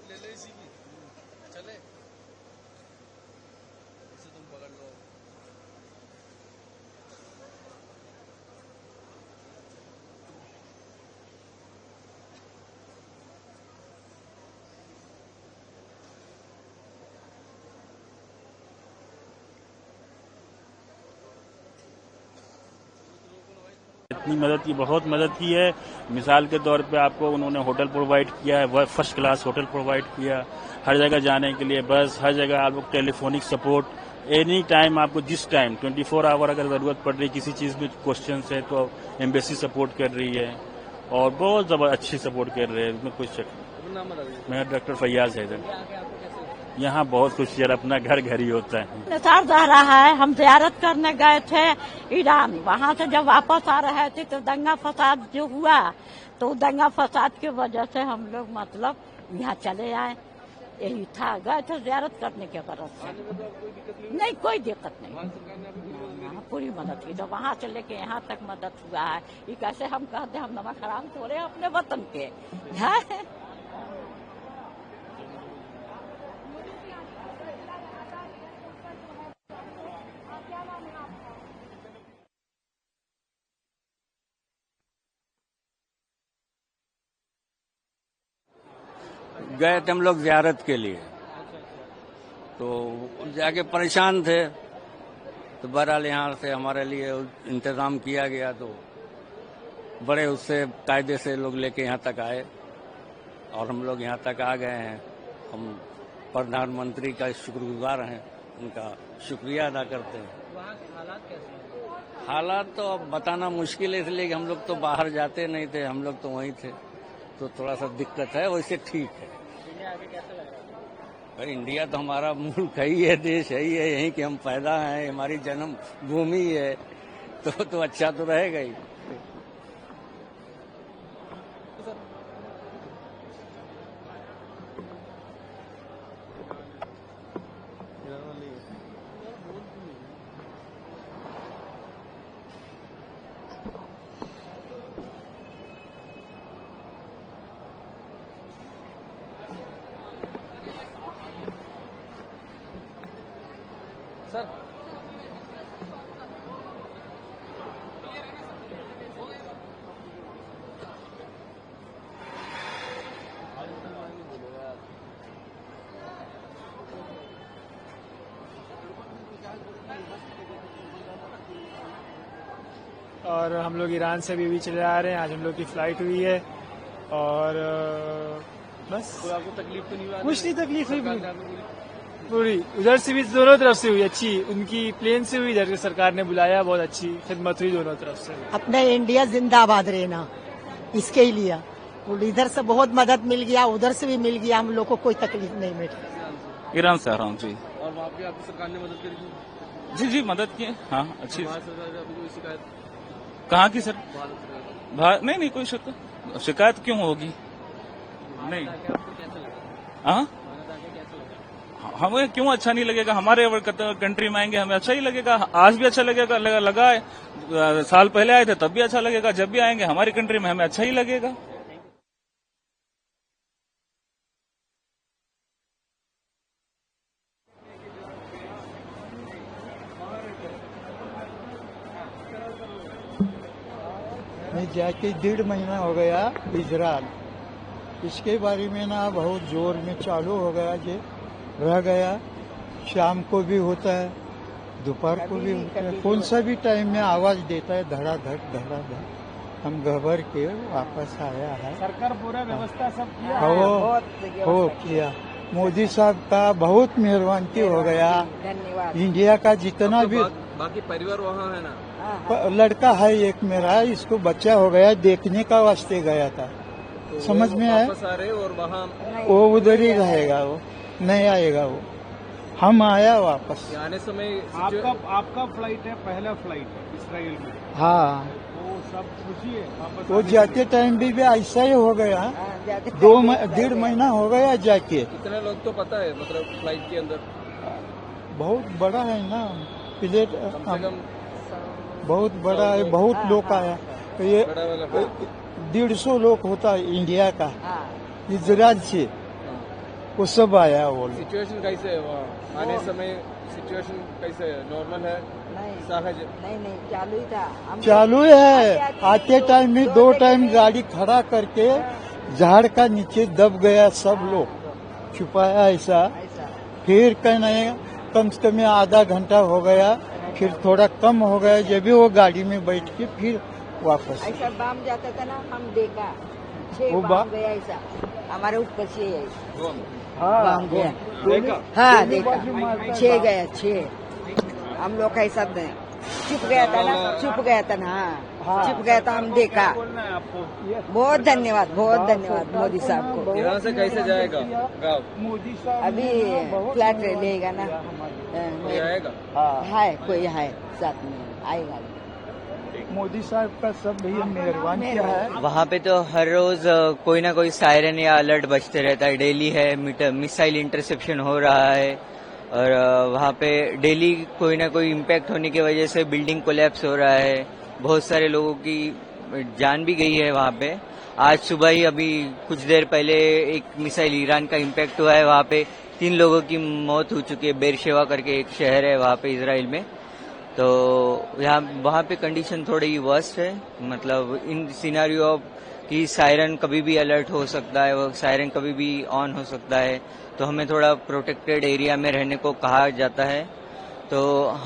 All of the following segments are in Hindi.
ले ले इसी की चले इसे तुम पकड़ लो। इतनी मदद की, बहुत मदद की है। मिसाल के तौर पे आपको उन्होंने होटल प्रोवाइड किया है, फर्स्ट क्लास होटल प्रोवाइड किया, हर जगह जाने के लिए बस, हर जगह आपको टेलीफोनिक सपोर्ट, एनी टाइम आपको जिस टाइम 24 आवर अगर जरूरत पड़ रही किसी चीज में क्वेश्चन है तो एम्बेसी सपोर्ट कर रही है और बहुत अच्छी सपोर्ट कर रहे हैं, इसमें कुछ शक नहीं। मेरा डॉक्टर फैयाज है। यहाँ बहुत कुछ यार, अपना घर घर ही होता है। निसार जा रहा है, हम ज़ियारत करने गए थे ईरान, वहाँ से जब वापस आ रहे थे तो दंगा फसाद जो हुआ, तो दंगा फसाद की वजह से हम लोग मतलब यहाँ चले आए, यही था, गए थे ज़ियारत करने के गरज से। नहीं, कोई दिक्कत नहीं, पूरी मदद की, तो वहाँ से लेके यहाँ तक मदद हुआ है। ये कैसे हम कहते हम नमक हराम तोड़े अपने वतन के है। गए थे हम लोग ज़ियारत के लिए, तो जाके परेशान थे, तो बहरहाल यहाँ से हमारे लिए इंतज़ाम किया गया, तो बड़े उससे कायदे से लोग लेके यहाँ तक आए और हम लोग यहाँ तक आ गए हैं। हम प्रधानमंत्री का शुक्रगुजार हैं, उनका शुक्रिया अदा करते हैं। वहाँ के हालात कैसे हैं? हालात तो अब बताना मुश्किल है, इसलिए कि हम लोग तो बाहर जाते नहीं थे, हम लोग तो वहीं थे, तो थोड़ा सा दिक्कत है, वैसे ठीक है। इंडिया आगे कैसे लग रहा है? भाई इंडिया तो हमारा मुल्क ही है, देश है ही है, यहीं के हम पैदा हैं, हमारी जन्म भूमि है, तो अच्छा तो रहेगा ही। सर और हम लोग ईरान से भी चले आ रहे हैं, आज हम लोग की फ्लाइट हुई है और बस कोई आपको तकलीफ तो नहीं हुआ? कुछ नहीं तकलीफ हुई, पूरी उधर से भी दोनों तरफ से हुई अच्छी, उनकी प्लेन से हुई, इधर सरकार ने बुलाया, बहुत अच्छी खिदमत हुई दोनों तरफ से। अपने इंडिया जिंदाबाद रहना, इसके ही लिए इधर से बहुत मदद मिल गया, उधर से भी मिल गया, हम लोग को कोई तकलीफ नहीं मिली। ईरान से आ रहा हूँ जी। और वहाँ पे आपकी सरकार ने मदद करी थी? जी जी मदद की, हाँ अच्छी। भारत सरकार से अभी कोई शिकायत? कहाँ की सर? भारत सरकार नहीं नहीं, कोई शिकायत क्यों होगी? नहीं। आपको कैसा लगा? हाँ, भारत आगे कैसा लगा? हमें क्यों अच्छा नहीं लगेगा? हमारे कंट्री में आएंगे हमें अच्छा ही लगेगा, आज भी अच्छा लगेगा, लगा है, साल पहले आए थे तब भी अच्छा लगेगा, जब भी आएंगे हमारी कंट्री में हमें अच्छा ही लगेगा। मैं जाके 1.5 महीना हो गया इजराइल, इसके बारे में ना बहुत जोर में चालू हो गया, जे रह गया, शाम को भी होता है, दोपहर को भी होता है, कौन सा भी टाइम में आवाज देता है, धड़ाधड़ धड़ाधड़, हम घबर के वापस आया है। सरकार पूरा व्यवस्था सब किया हो किया, मोदी साहब का बहुत मेहरबानी हो गया, धन्यवाद। इंडिया का जितना भी बाकी परिवार वहाँ है ना? लड़का है एक मेरा, इसको बच्चा हो गया, देखने का वास्ते गया था, तो समझ में आया? वापस आ रहे और वहाँ वो उधर ही रहेगा, वो नहीं आएगा, वो हम आया वापस। आने समय आपका फ्लाइट है, पहला फ्लाइट है इसराइल में। हाँ, वो सब खुशी है वापस। वो जाते टाइम भी ऐसा ही हो गया, 1.5 महीना हो गया जाके। कितने लोग तो पता है, मतलब फ्लाइट के अंदर? बहुत बड़ा है ना प्लेट, कम से कम बहुत बड़ा है, बहुत लोग आया, ये बड़ा वाला 150 लोग होता है इंडिया का, इजराइल से वो सब आया वो लोग। सिचुएशन कैसे है वहाँ आने समय? सिचुएशन कैसे है? नॉर्मल है? सहज? नहीं चालू ही था। चालू है। आते टाइम में 2 टाइम गाड़ी खड़ा करके झाड़ का नीचे दब गया, सब लोग छुपाया ऐसा। फिर कहना कम से कम आधा घंटा हो गया, फिर थोड़ा कम हो गया, जब भी वो गाड़ी में बैठ के फिर वापस। ऐसा बाम जाता था ना, हम देखा 6 वो बाम गया ऐसा हमारे ऊपर से है। हाँ, बाम गया। देखा? हाँ देखा 6 गया 6। हम लोग ऐसा चुप गया था ना, चुप गया था ना। हाँ चुप गया था, हम देखा। बहुत धन्यवाद मोदी साहब को। यहाँ से कैसे जाएगा गाँव? मोदी साहब अभी फ्लैट लेगा ना, कोई आएगा? है कोई है साथ में आएगा। मोदी साहब का सब भैया मेहरबान किया है। वहाँ पे तो हर रोज कोई ना कोई सायरन या अलर्ट बजते रहता है। डेली है मिसाइल इंटरसेप्शन हो रहा है, और वहाँ पे डेली कोई ना कोई इम्पैक्ट होने की वजह से बिल्डिंग कोलैप्स हो रहा है। बहुत सारे लोगों की जान भी गई है वहाँ पे। आज सुबह ही अभी कुछ देर पहले एक मिसाइल ईरान का इम्पैक्ट हुआ है, वहाँ पे 3 लोगों की मौत हो चुकी है। बेरशेवा करके एक शहर है वहाँ पे इजराइल में। तो यहाँ वहाँ पे कंडीशन थोड़ी वर्स्ट है, मतलब इन सिनेरियो ऑफ कि सायरन कभी भी अलर्ट हो सकता है, वो सायरन कभी भी ऑन हो सकता है, तो हमें थोड़ा प्रोटेक्टेड एरिया में रहने को कहा जाता है। तो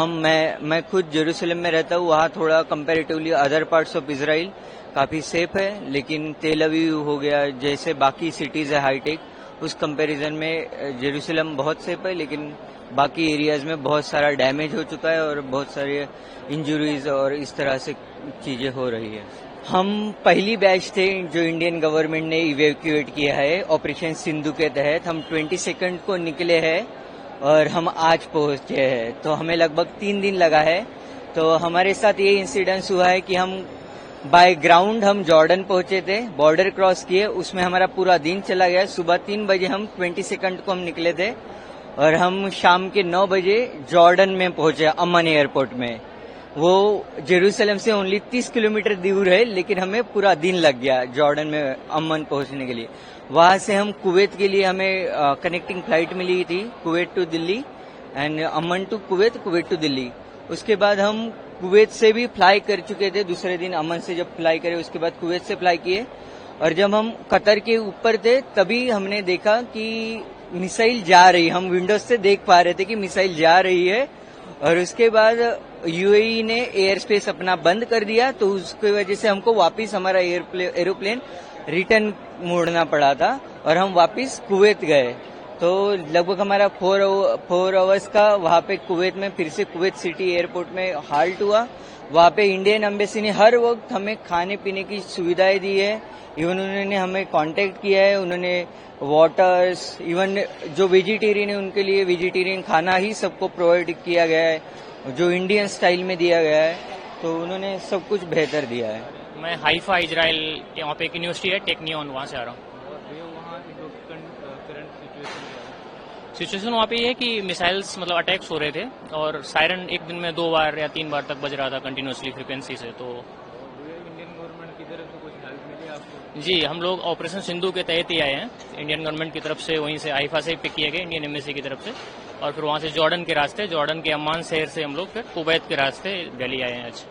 मैं खुद जेरूसलम में रहता हूँ, वहाँ थोड़ा comparatively other parts of Israel काफी सेफ है, लेकिन तेल अवीव हो गया जैसे बाकी सिटीज है हाईटेक, उस कंपैरिजन में जेरूसलम बहुत सेफ है, लेकिन बाकी एरियाज में बहुत सारा डैमेज हो चुका है और बहुत सारे इंजुरीज और इस तरह से चीजें हो रही है। हम पहली बैच थे जो इंडियन गवर्नमेंट ने इवैक्यूएट किया है ऑपरेशन सिंधु के तहत। हम 22 को निकले हैं और हम आज पहुंचे हैं, तो हमें लगभग 3 दिन लगा है। तो हमारे साथ ये इंसिडेंस हुआ है कि हम बाय ग्राउंड हम जॉर्डन पहुंचे थे, बॉर्डर क्रॉस किए, उसमें हमारा पूरा दिन चला गया। सुबह 3 बजे हम 22 को हम निकले थे और हम शाम के 9 बजे जॉर्डन में पहुंचे, अमन एयरपोर्ट में। वो जेरूसलम से ओनली 30 किलोमीटर दूर है, लेकिन हमें पूरा दिन लग गया जॉर्डन में अमन पहुंचने के लिए। वहां से हम कुवैत के लिए हमें कनेक्टिंग फ्लाइट मिली थी, Kuwait to Delhi and Amman to Kuwait, Kuwait to Delhi. उसके बाद हम कुवैत से भी फ्लाई कर चुके थे, दूसरे दिन अमन से जब फ्लाई करे उसके बाद कुवैत से फ्लाई किए। और जब हम कतर के ऊपर थे तभी हमने देखा कि मिसाइल जा रही, हम विंडोज से देख पा रहे थे कि मिसाइल जा रही है। और उसके बाद यूएई ने एयर स्पेस अपना बंद कर दिया, तो उसकी वजह से हमको वापस हमारा एरोप्लेन रिटर्न मोड़ना पड़ा था और हम वापस कुवैत गए। तो लगभग हमारा 4 आवर्स का वहां पे कुवैत में फिर से कुवैत सिटी एयरपोर्ट में हाल्ट हुआ। वहां पे इंडियन एम्बेसी ने हर वक्त हमें खाने पीने की सुविधाएं दी है, इवन उन्होंने हमें कांटेक्ट किया है, उन्होंने वाटर्स, इवन जो वेजिटेरियन है उनके लिए वेजिटेरियन खाना ही सबको प्रोवाइड किया गया है, जो इंडियन स्टाइल में दिया गया है। तो उन्होंने सब कुछ बेहतर दिया है। मैं हाइफा इजराइल के वहाँ पे एक यूनिवर्सिटी है टेक्नियन, वहाँ से आ रहा हूँ। सिचुएशन वहाँ पे ये है कि मिसाइल्स मतलब अटैक्स हो रहे थे और सायरन एक दिन में 2 बार या 3 बार तक बज रहा था कंटिन्यूसली फ्रिक्वेंसी से। तो इंडियन गवर्नमेंट की तरफ से कुछ हेल्प मिली आपको? जी, हम लोग ऑपरेशन सिंधु के तहत ही आए हैं, इंडियन गवर्नमेंट की तरफ से, वहीं से हाइफा से पिक किए गए इंडियन एम्बेसी की तरफ से, और फिर वहाँ से जॉर्डन के रास्ते, जॉर्डन के अम्मान शहर से हम लोग फिर कुवैत के रास्ते दिल्ली आए हैं आज।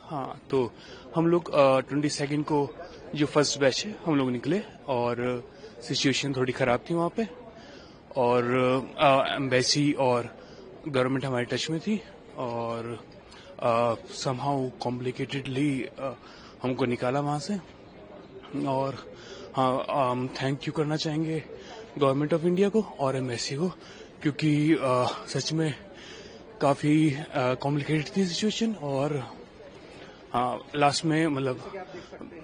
हाँ, तो हम लोग 22 को जो फर्स्ट बैच है हम लोग निकले और सिचुएशन थोड़ी खराब थी वहाँ पे, और एम्बेसी और गवर्नमेंट हमारे टच में थी, और समहाउ कॉम्प्लिकेटेडली हमको निकाला वहां से। और हाँ, थैंक यू करना चाहेंगे गवर्नमेंट ऑफ इंडिया को और एम्बेसी को, क्योंकि सच में काफी कॉम्प्लिकेटेड थी सिचुएशन। और हाँ, लास्ट में मतलब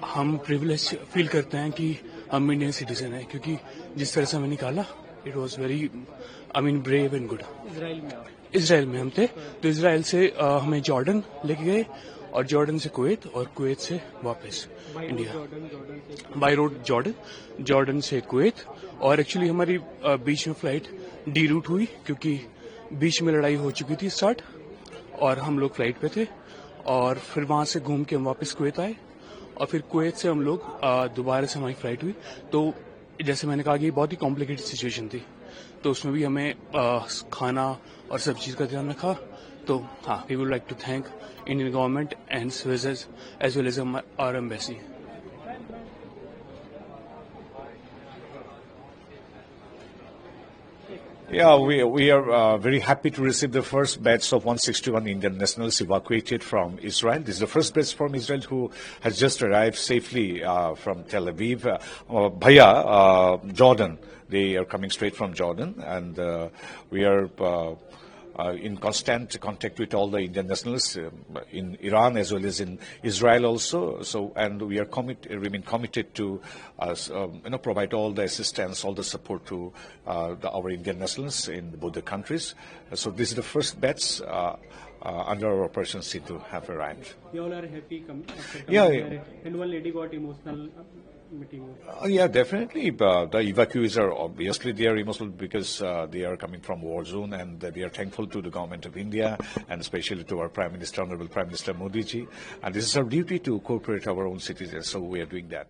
हम प्रिविलेज फील करते हैं कि हम इंडियन सिटीजन हैं, क्योंकि जिस तरह से हमें निकाला it was very brave and good. Israel में हम थे, तो इसराइल से हमें जॉर्डन लेके गए और जॉर्डन से कुवैत और कुवैत से वापस इंडिया बाय रोड जॉर्डन से कुवैत। और एक्चुअली हमारी बीच में फ्लाइट डी रूट हुई, क्योंकि बीच में लड़ाई हो चुकी थी स्टार्ट और हम लोग फ्लाइट पे थे। और फिर वहां से घूम के हम वापस कुवैत आए और फिर कुवैत से हम लोग दोबारा से हमारी फ्लाइट हुई। तो जैसे मैंने कहा कि बहुत ही कॉम्प्लिकेटेड सिचुएशन थी, तो उसमें भी हमें खाना और सब चीज का ध्यान रखा। तो हाँ, we would like to thank Indian government and services as well as our embassy. Yeah, we are very happy to receive the first batch of 161 Indian nationals evacuated from Israel. This is the first batch from Israel who has just arrived safely from Tel Aviv via Jordan. They are coming straight from Jordan, and we are in constant contact with all the Indian nationals in Iran as well as in Israel also. So, and we are remain committed to provide all the assistance, all the support to our Indian nationals in both the countries. So this is the first batch under our Operation Sindhu have arrived. You all are happy yeah. And one lady got emotional. Yeah, definitely. The evacuees are obviously they are emotional because they are coming from war zone, and we are thankful to the government of India and especially to our Prime Minister, Honorable Prime Minister Modi ji. And this is our duty to cooperate our own citizens, so we are doing that.